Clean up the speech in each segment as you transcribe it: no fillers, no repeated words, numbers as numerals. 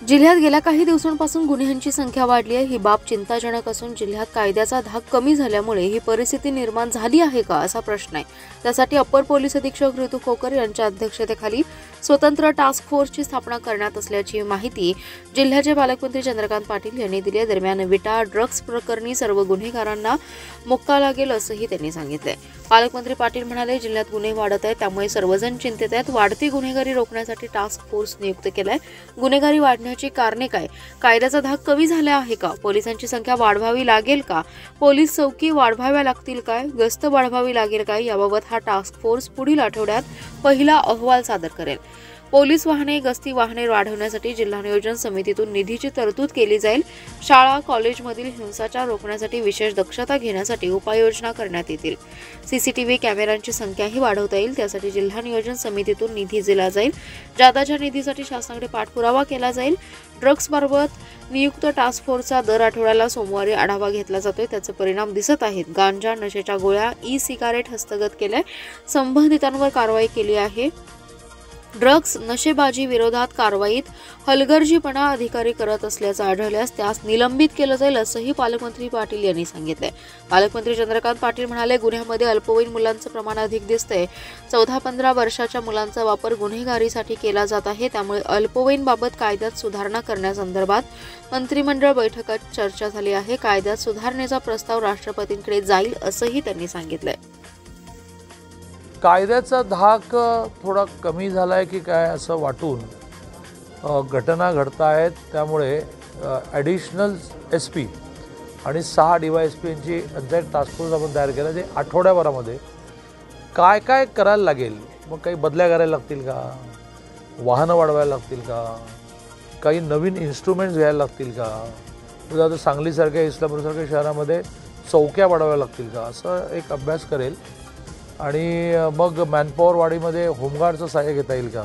जिल्ह्यात गेल्या काही दिवसांपासून गुन्ह्यांची संख्या वाढली आहे। ही बाब चिंताजनक असून जिल्ह्यात कायद्याचा धाक कमी झाल्यामुळे ही परिस्थिती निर्माण झाली आहे का असा प्रश्न आहे। त्यासाठी अप्पर पोलीस अधीक्षक ऋतू खोकर यांच्या अध्यक्षतेखाली स्वतंत्र टास्क फोर्सची स्थापना करण्यात असल्याची माहिती जिल्ह्याचे पालकमंत्री चंद्रकांत पाटील यांनी दिली आहे। दरम्यान विटा ड्रग्ज प्रकरणी सर्व गुन्हेगारांना मुक्का लागेल असंही त्यांनी सांगितले। पालकमंत्री पाटील म्हणाले, जिल्ह्यात गुन्हे वाढत आहेत, त्यामुळे सर्वजण चिंतेत आहेत। वाढती गुन्हेगारी रोखण्यासाठी टास्क फोर्स नियुक्त केलाय। गुन्हेगारी वाढण्याची कारणे काय? कायद्याचा धाक कमी झाला आहे का? पोलिसांची संख्या वाढवावी लागेल का? पोलीस चौकी वाढवाव्या लागतील काय? गस्त वाढवावी लागेल काय? याबाबत हा टास्क फोर्स पुढील आठवड्यात पहिला अहवाल सादर करेल। पोलीस वाहने, गस्ती वाहने वाढवण्यासाठी जिल्हा नियोजन समितीतून निधीची तरतूद केली जाईल। शाळा कॉलेजमधील हिंसाचार रोखण्यासाठी विशेष दक्षता घेण्यासाठी उपाययोजना करण्यात येतील। सीसीटीव्ही कॅमेऱ्यांची संख्याही वाढवता येईल, त्यासाठी जिल्हा नियोजन समितीतून निधी दिला जाईल। जादाच्या निधीसाठी शासनाकडे पाठपुरावा केला जाईल। ड्रग्जबाबत नियुक्त टास्क फोर्सचा दर आठवड्याला सोमवारी आढावा घेतला जातोय, त्याचे परिणाम दिसत आहेत। गांजा, नशेच्या गोळ्या, ई सिगारेट हस्तगत केले, संबंधितांवर कारवाई केली आहे। ड्रग्ज नशेबाजी विरोधात कारवाईत हलगर्जीपणा अधिकारी करत असल्याचं आढळल्यास त्यास निलंबित केलं जाईल असंही पालकमंत्री पाटील यांनी सांगितलंय। पालकमंत्री चंद्रकांत पाटील म्हणाले, गुन्ह्यामध्ये अल्पवयीन मुलांचं प्रमाण अधिक दिसतंय। 14-15 वर्षाच्या मुलांचा वापर गुन्हेगारीसाठी केला जात आहे, त्यामुळे अल्पवयीन बाबत कायद्यात सुधारणा करण्यासंदर्भात मंत्रिमंडळ बैठकीत चर्चा झाली आहे। कायद्यात सुधारणेचा प्रस्ताव राष्ट्रपतींकडे जाईल असंही त्यांनी सांगितलंय। कायद्याचा धाक थोडा कमी झाला आहे की काय असं वाटून घटना घडतायत, त्यामुळे ॲडिशनल SP आणि 6 DYSP यांची यांचा टास्क फोर्स आपण तयार केला। जे आठवड्याभरामध्ये काय काय करायला लागेल, मग काही बदल्या करायला लागतील का, वाहनं वाढवायला लागतील का, काही नवीन इन्स्ट्रुमेंट्स घ्यायला लागतील का, आता सांगलीसारख्या इस्लामपूरसारख्या शहरामध्ये चौक्या वाढवाव्या लागतील का, असं एक अभ्यास करेल। आणि मग मॅनपॉवर वाढीमध्ये होमगार्डचं सहाय्य घेता येईल का,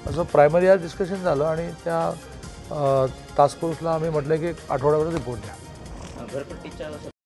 असं प्रायमरी आज डिस्कशन झालं आणि त्या टास्क फोर्सला आम्ही म्हटलं की आठवड्याभरात रिपोर्ट द्या।